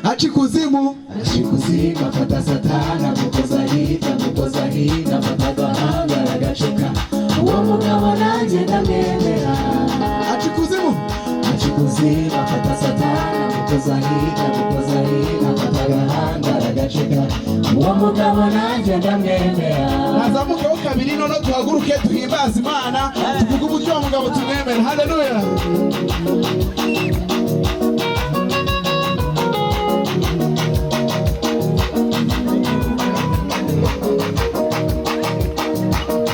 Achikuzimu fata satana mukoza hita matagahanga ragacuka uwo mugabo nanjye ndamwemera. Achikuzimu fata satana mukoza hita matagahanga ragacuka uwo mugabo nanjye ndamwemera. Nazamukeho kabiri none tuhaguruke duhimbaze Imana tuvuge uburyo uwo mugabo tumwemera. Haleluya.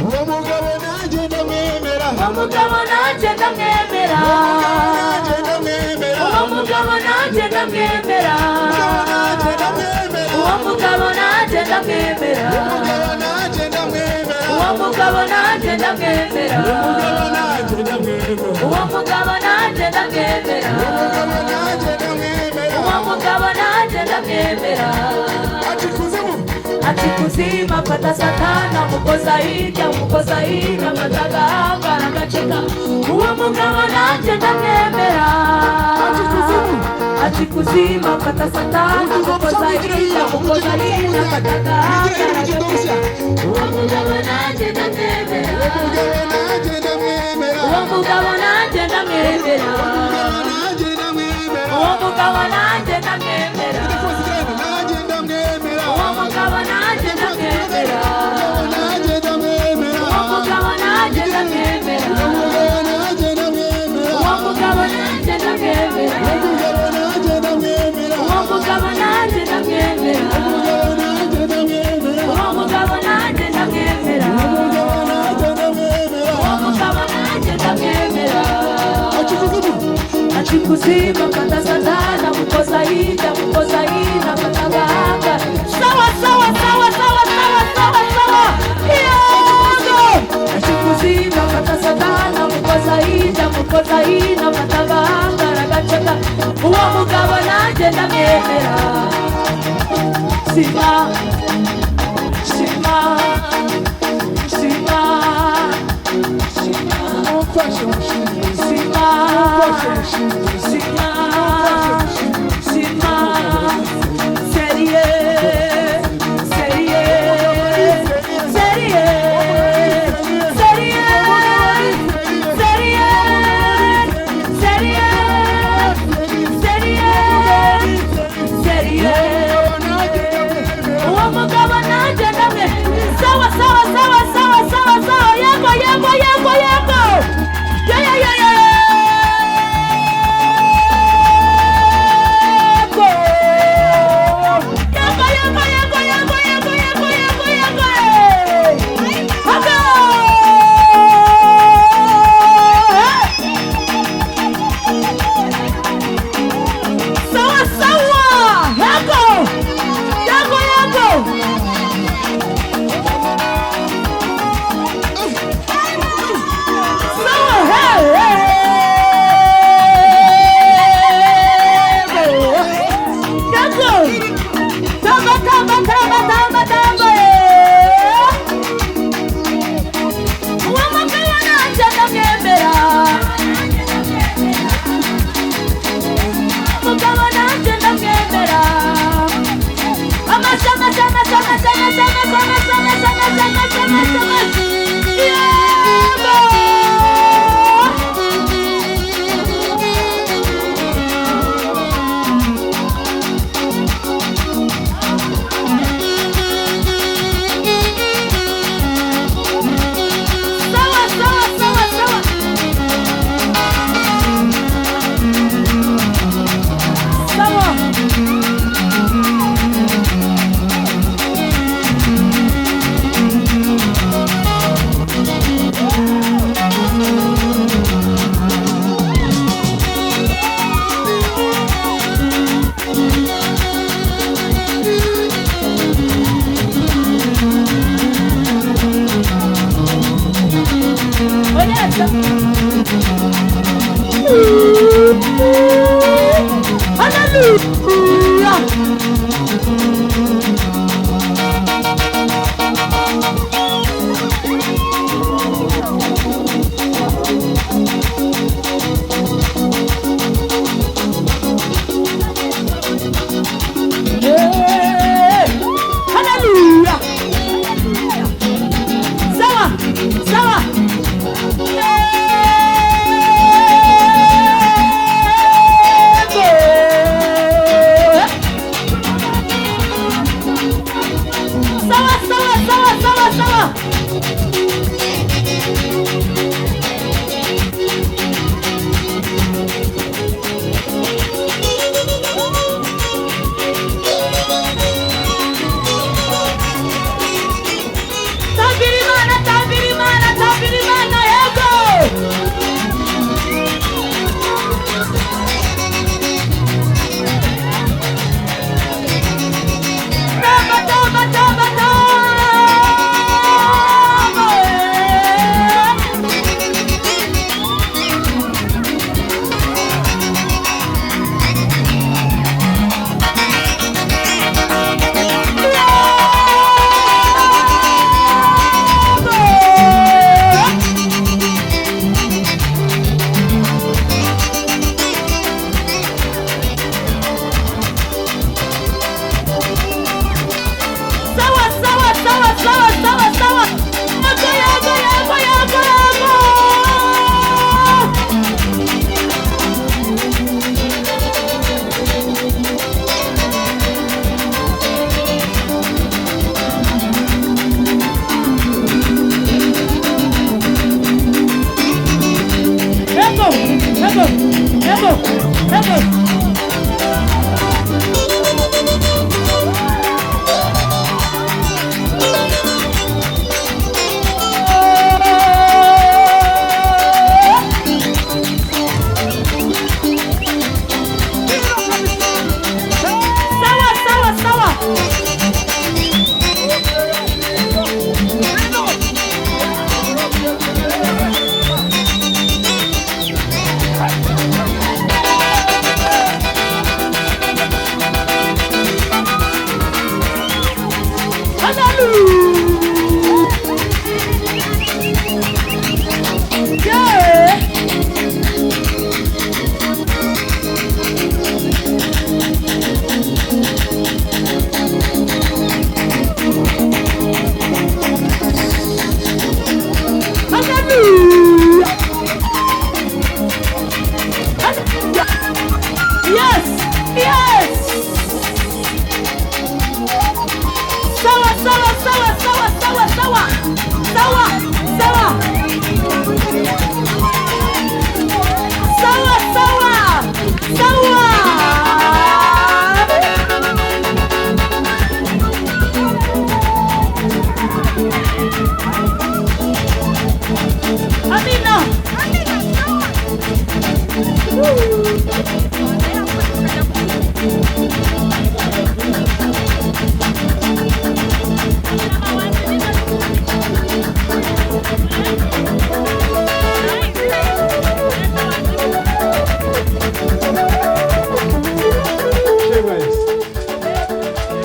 Umugabo nanjye ndamwemera. Uwo mugabo nanjye ndamwemera. Uwo mugabo nanjye ndamwemera. Uwo mugabo nanjye ndamwemera. Uwo mugabo nanjye ndamwemera. Uwo mugabo nanjye ndamwemera. Achikuzimu fata satana mukoza hita matagahanga ragaceka uwo mugabo nanjye ndamwemera. Achikuzimu fata satana mukoza hita matagahanga ragaceka uwo mugabo nanjye ndamwemera. Uwo mugabo nanjye ndamwemera. Uwo mugabo nanjye ndamwemera. Uwo mugabo nanjye ndamwemera. Uwo mugabo nanjye ndamwemera. Uwo mugabo nanjye ndamwemera. Uwo mugabo nanjye ndamwemera. Uwo mugabo nanjye ndamwemera. Uwo mugabo nanjye ndamwemera. Achikuzimu fata satana mukoza hita matagahanga. Sawa. Achikuzimu fata satana mukoza hita matagahanga ragaceka uwo mugabo nanjye ndamwemera. Shima.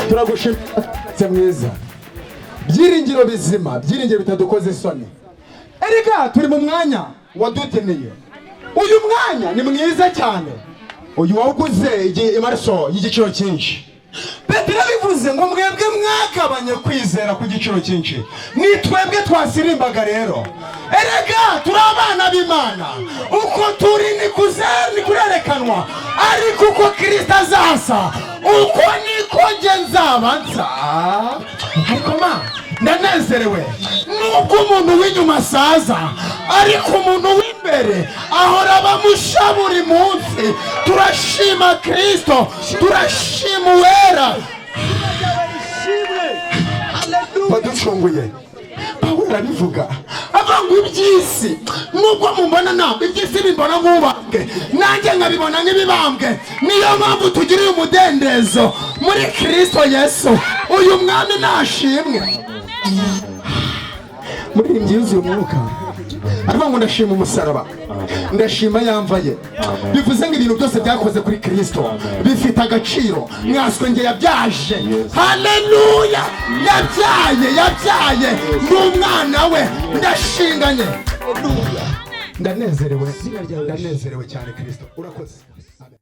turagushimira mwiza byiringiro bizima byiringiro bitadukoze isoni erega turi mu mwanya waduteneye uyu mwanya ni mwiza cyane uyu wawuguze imaraso y'igiciro cyinshi Petero bivuze ngo mwebwe mwagabanye kwizera ku giciro cyinshi ni twebwe twasirimbaga rero erega turi abana b'Imana uko turi ni kurerekanwa ariko uko Kristo azasa uko niko nge nzaba nsa ariko ndanezerewe nubwo umuntu w'inyuma asaza ariko umuntu w'imbere ahora bamusha buri munsi turashima Kristo turashima uwera baducunguye Pawulo arabivuga avuga iby'isi nubwo mubona ntabwo iby'isi bimbona nk'ubambwe nanjye nkabibona nk'ibibambwe niyo mpamvu tugiriye umudendezo muri Kristo Yesu uyu mwami nashimwe muri iyi yuzuye umwuka aravuga ngo ndashima umusaraba ndashima yamvaye bivuze ngo ibintu byose byakoze kuri Kristo bifite agaciro mwaswe nge yabyaje haleluya yabyaye n'umwana we ndashinganye ndanezerewe cyane Kristo urakoze.